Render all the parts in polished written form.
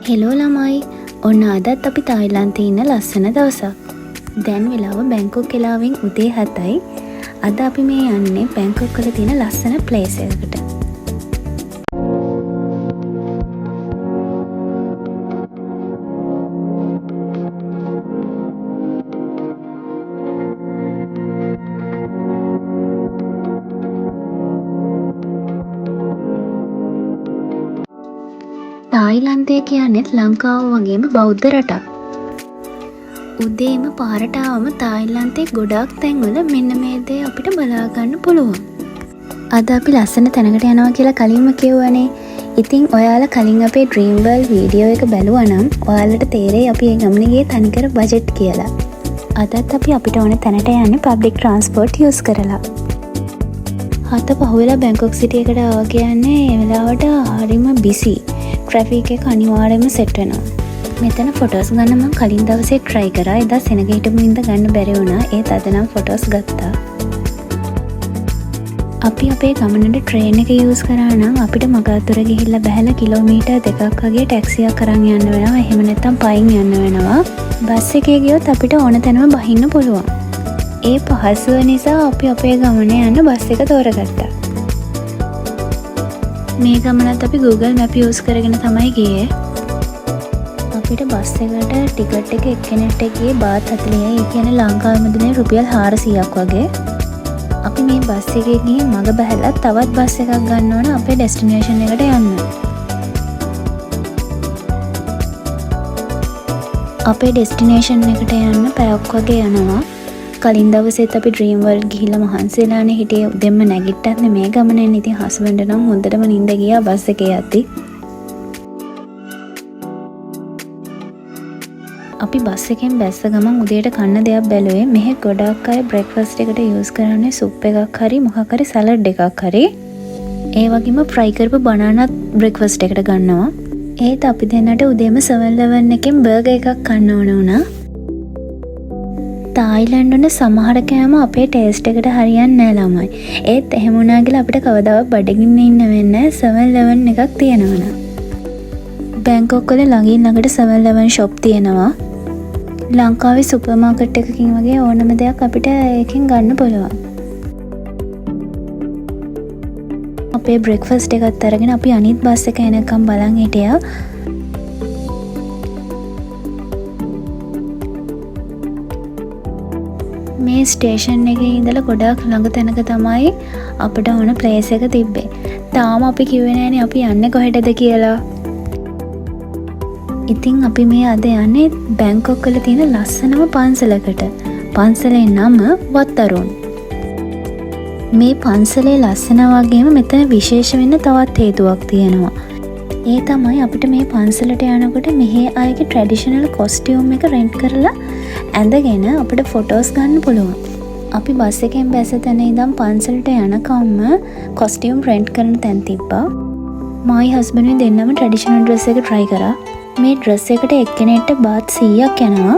Hello ළමයි ඔන්න අදත් අපි තායිලන්තේ ඉන්න ලස්සන දවසක්. දැන් වෙලාව බැංකොක් වෙලාවෙන් උදේ 7යි. අද අපි මේ යන්නේ බැංකොක් වල තියෙන ලස්සන ප්ලේස් එකකට. තායිලන්තය කියන්නේත් ලංකාව වගේම බෞද්ධ රටක්. උදේම පාරට ආවම තායිලන්තේ ගොඩාක් තැන්වල මෙන්න මේ දේ අපිට බලා ගන්න පුළුවන්. අද අපි ලස්සන තැනකට යනවා කියලා කලින්ම කිව්වනේ. ඉතින් ඔයාලා කලින් අපේ ඩ්‍රීම් වර්ල්ඩ් වීඩියෝ එක බැලුවා නම් ඔයාලට තේරෙයි අපි මේ ගමනේ ගියේ තනිකර බජට් කියලා. අදත් අපි අපිට ඕන තැනට යන්නේ පබ්ලික් ට්‍රාන්ස්පෝර්ට් යූස් කරලා. හත පහුවෙලා බැංකොක් සිටි එකට ආවා කියන්නේ ඒ වෙලාවට හරිම බිසි. ට්‍රැෆික් එක අනිවාර්යයෙන්ම සෙට් වෙනවා. මෙතන ෆොටෝස් ගන්න මම කලින් දවසේ try කරා. එදා සෙනග හිටපු හින්දා ගන්න බැරි වුණා. ඒත් අද නම් ෆොටෝස් ගත්තා. අපි අපේ ගමනට ට්‍රේන් එක යූස් කරා නම් අපිට මගාතුර ගිහිල්ලා බැහැලා කිලෝමීටර් 2ක් වගේ ටැක්සියක් අරන් යන්න වෙනවා. එහෙම නැත්නම් පයින් යන්න වෙනවා. බස් එකේ ගියොත් අපිට ඕන තැනම බහින්න පුළුවන්. ඒ පහසුව නිසා අපි අපේ ගමනේ යන්න බස් එක තෝරගත්තා. මේ ගමනත් අපි Google Map use කරගෙන තමයි ගියේ. අපිට බස් එකට ටිකට් එක එක්කෙනෙක්ට ගියේ බාත් 40යි. ඒ කියන්නේ ලංකාවේ මුදලේ රුපියල් 400ක් වගේ. අපි මේ බස් එකේ ගිහින් මග බහැලා තවත් බස් එකක් ගන්න ඕන අපේ ඩෙස්ටිනේෂන් එකට යන්න. අපේ ඩෙස්ටිනේෂන් එකට යන්න පැයක් වගේ යනවා. කලින් දවසෙත් අපි ඩ්‍රීම් වර්ල්ඩ් ගිහිල්ලා මහන්සිලානේ හිටියේ. උදෙන්ම නැගිට්ටත් මේ ගමනෙන් ඉතින් හස්බන්ඩ් නම් හොඳටම නිින්ද ගියා බස් එකේ යද්දි. අපි බස් එකෙන් බැස්ස ගමන් උදේට කන්න දෙයක් බැලුවේ. මෙහෙ ගොඩක් අය බ්‍රෙක්ෆාස්ට් එකට යූස් කරන්නේ සුප් එකක් හරි මොකක් හරි සලාඩ් එකක් හරි. ඒ වගේම ෆ්‍රයි කරපු බනානාත් බ්‍රෙක්ෆාස්ට් එකට ගන්නවා. ඒත් අපි දෙන්නට උදේම 7-Eleven එකෙන් බර්ගර් එකක් කන්න ඕන වුණා. තායිලන්ඩ් වල සමහර කෑම අපේ ටේස්ට් එකට හරියන්නේ නැහැ ළමයි. ඒත් එහෙම වුණා කියලා අපිට කවදාවත් බඩගින්න ඉන්න වෙන්නේ නැහැ 7-Eleven එකක් තියෙනවනම්. බැංකොක් වල ළඟින් ළඟට 7-Eleven shop තියෙනවා. ලංකාවේ සුපර් මාකට් එකකින් වගේ ඕනම දෙයක් අපිට ඒකෙන් ගන්න පුළුවන්. අපේ බ්‍රෙක්ෆාස්ට් එකත් අරගෙන අපි අනිත් බස් එක එනකම් බලන් හිටියා. මේ ස්ටේෂන් එකේ ඉඳලා ගොඩාක් ළඟ තැනක තමයි අපිට ඕන ප්ලේස් එක තිබ්බේ. තාම අපි කිව්වේ නෑනේ අපි යන්නේ කොහෙටද කියලා. ඉතින් අපි මේ අද යන්නේ බැංකොක් වල තියෙන ලස්සනම පන්සලකට. පන්සලේ නම වත්තරුන්. මේ පන්සලේ ලස්සන වගේම මෙතන විශේෂ වෙන්න තවත් හේතුවක් තියෙනවා. ඒ තමයි අපිට මේ පන්සලට යනකොට මෙහි අයගේ ට්‍රැඩිෂනල් කොස්ටියුම් එක රෙන්ට් කරලා ඇඳගෙන අපිට ෆොටෝස් ගන්න පුළුවන්. අපි බස් එකෙන් බැස තැන ඉඳන් පන්සලට යනකම්ම කොස්ටියුම් රෙන්ට් කරන තැන් තිබ්බා. මයි හස්බන්ඩ්නි දෙන්නම ට්‍රැඩිෂනල් ඩ්‍රෙස් එක try කරා. මේ ඩ්‍රෙස් එකට එක්කෙනෙක්ට බාත් 100ක් යනවා.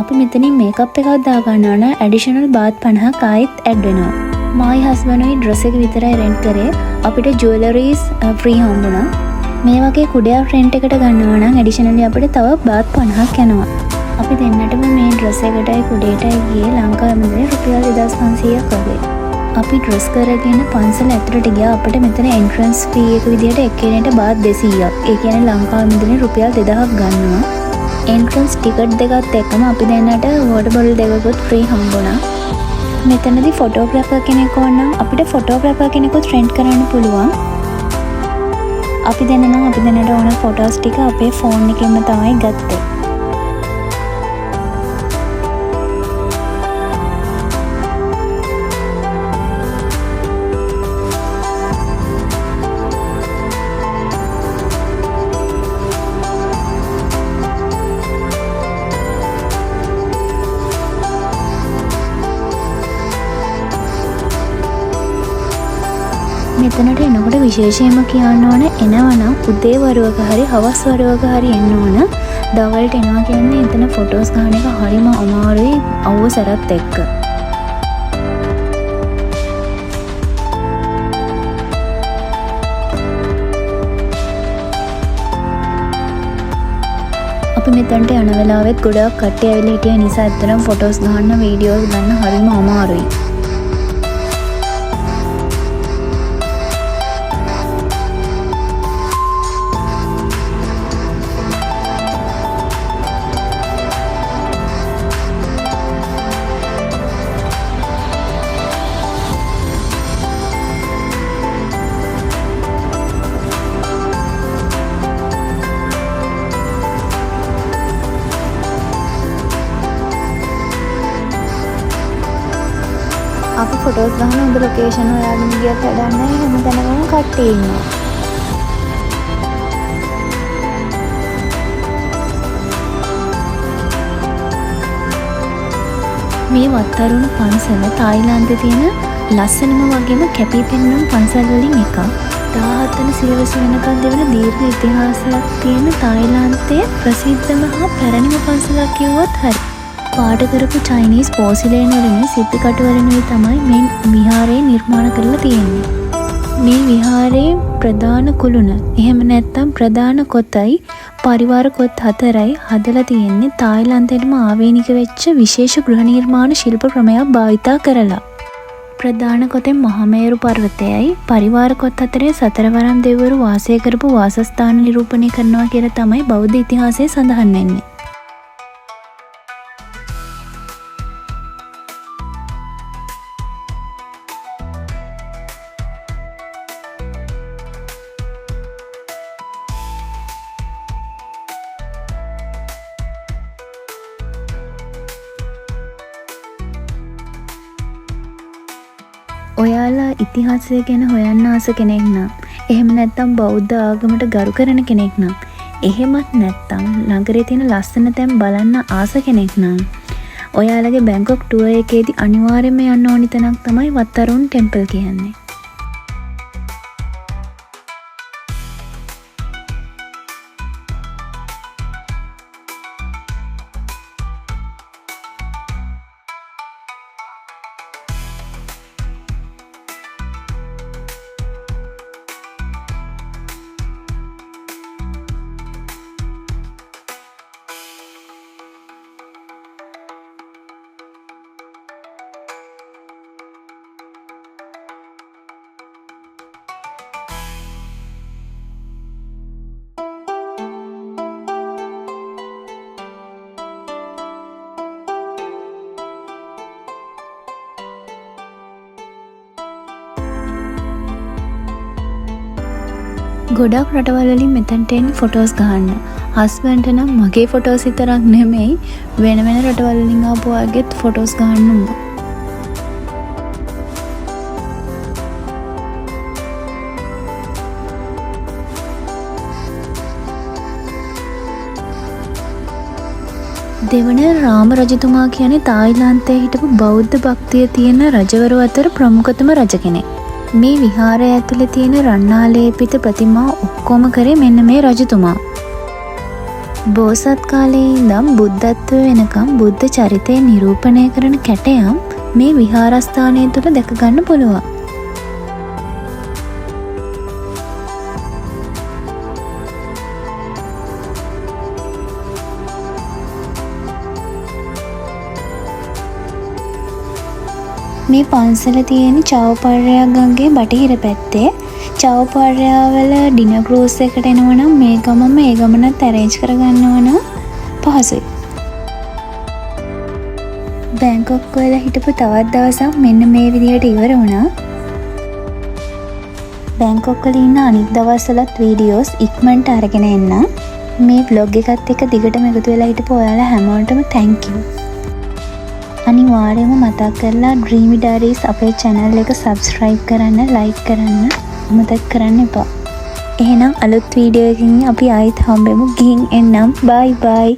අපි මෙතනින් මේකප් එකක් දා ගන්නවා නම් ඇඩිෂනල් බාත් 50ක් ආයෙත් ඇඩ් වෙනවා. මයි හස්බන්ඩ්නි ඩ්‍රෙස් එක විතරයි රෙන්ට් කරේ. අපිට ජුවලරීස් ෆ්‍රී හම්බුණා. මේ වගේ කුඩයක් රෙන්ට් එකට ගන්නවා නම් ඇඩිෂනලි අපිට තව බාත් 50ක් යනවා. අපි දෙන්නටම මේ ඩ්‍රෙස් එකටයි කුඩේටයි ගියේ ලංකාවේ මුදලේ රුපියල් 2500ක් වගේ. අපි ඩ්‍රෙස් කරගෙන පන්සල ඇතුළට ගියා. අපිට මෙතන එන්ට්‍රන්ස් ෆී එක විදියට එක්කෙනෙක්ට බාත් 200ක්. ඒ කියන්නේ ලංකාවේ මුදලේ රුපියල් 2000ක් ගන්නවා. එන්ට්‍රන්ස් ටිකට් දෙකත් එක්කම අපි දෙන්නට වෝටර් බොටල් දෙකකුත් ෆ්‍රී හම්බුණා. මෙතනදී ෆොටෝග්‍රැෆර් කෙනෙක් ඕන නම් අපිට ෆොටෝග්‍රැෆර් කෙනෙකුත් රෙන්ට් කරන්න පුළුවන්. අපි දෙන්නට ඕන ෆොටෝස් ටික අපේ ෆෝන් එකෙන්ම තමයි ගත්තේ. මෙතනට එනකොට විශේෂයෙන්ම කියන්න ඕන එනවනම් උදේ වරුවක හරි හවස් වරුවක හරි එන්න ඕන. දවල්ට එනවා කියන්නේ එතන ෆොටෝස් ගන්න එක හරිම අමාරුයි අවුව සැරත් එක්ක. අපි මෙතනට යන වෙලාවෙත් ගොඩක් කට්ටිය ඇවිල්ලා හිටිය නිසා ඇත්තටම ෆොටෝස් ගන්න වීඩියෝස් ගන්න හරිම අමාරුයි. අපි ෆොටෝස් ගන්න හොඳ ලොකේෂන් හොයාගෙන ගියත් වැඩක් නැහැ. හැම තැනකම කට්ටිය ඉන්නවා. මේ වත්තරුණ පන්සල තායිලන්තයේ තියෙන ලස්සනම වගේම කැපී පෙනෙන පන්සල් වලින් එකක්. 17 වෙනි සියවස වෙනකන් දෙවන දීර්ඝ ඉතිහාසයක් තියෙන තායිලන්තයේ ප්‍රසිද්ධම හා පැරණිම පන්සලක් කිව්වොත් හරි. පාට කරපු චයිනීස් පෝසිලේන වලින් සිප්පි කටු වලින් තමයි මේ විහාරය නිර්මාණ කරලා තියෙන්නේ. මේ විහාරයේ ප්‍රධාන කුළුණ එහෙම නැත්නම් ප්‍රධාන කොටයි පරිවාර කොට 4යි හදලා තියෙන්නේ තායිලන්තයේම ආවේනික වෙච්ච විශේෂ ගෘහ නිර්මාණ ශිල්ප ක්‍රමයක් භාවිතා කරලා. ප්‍රධාන කොටෙන් මහමේරු පර්වතයයි පරිවාර කොට 4 සතරවරම් දෙවිවරු වාසය කරපු වාසස්ථාන නිරූපණය කරනවා කියලා තමයි බෞද්ධ ඉතිහාසයේ සඳහන් වෙන්නේ. ඔයාලා ඉතිහාසය ගැන හොයන්න ආස කෙනෙක් නම් එහෙම නැත්නම් බෞද්ධ ආගමට ගරු කරන කෙනෙක් නම් එහෙමත් නැත්නම් නගරේ තියෙන ලස්සන තැන් බලන්න ආස කෙනෙක් නම් ඔයාලගේ බැංකොක් ටුවර් එකේදී අනිවාර්යයෙන්ම යන්න ඕනි තැනක් තමයි වත්තරුන් ටෙම්පල් කියන්නේ. ගොඩක් රටවල් වලින් මෙතනට එන්නේ ෆොටෝස් ගන්න. හස්බන්ඩ් නම් මගේ ෆොටෝස් විතරක් නෙමෙයි වෙන වෙන රටවල් වලින් ආපු අයගෙත් ෆොටෝස් ගන්න උඹ. දෙවන රාම රජතුමා කියන්නේ තායිලන්තයේ හිටපු බෞද්ධ භක්තිය තියෙන රජවරු අතර ප්‍රමුඛතම රජ කෙනෙක්. මේ විහාරය ඇතුලේ තියෙන රන්නාලේපිත ප්‍රතිමා ඔක්කොම කරේ මෙන්න මේ රජතුමා. බෝසත් කාලේ ඉඳන් බුද්ධත්වය වෙනකම් බුද්ධ චරිතය නිරූපණය කරන කැටයම් මේ විහාරස්ථානය තුල දැක ගන්න පුළුවන්. මේ පන්සල තියෙන චවපර්යා ගඟේ බටහිර පැත්තේ. චවපර්යා වල ඩිනර් ක්‍රූස් එකට එනවනම් මේ ගමම ඒ ගමනත් ඇරේන්ජ් කරගන්නවනම් පහසුයි. බැංකොක් වල හිටපු තවත් දවසක් මෙන්න මේ විදිහට ඉවර වුණා. බැංකොක් වල ඉන්න අනිත් දවස්වලත් වීඩියෝස් ඉක්මනට අරගෙන එන්න. මේ vlog එකත් එක්ක දිගටම එකතු වෙලා හිටපු ඔයාලා හැමෝටම thank you. අනිවාර්යයෙන්ම මතක් කරලා Dreamy Diaries අපේ channel එක subscribe කරන්න, like කරන්න අමතක කරන්න එපා. එහෙනම් අලුත් වීඩියෝ එකකින් අපි ආයෙත් හම්බෙමු. ගිහින් එන්නම්. bye bye.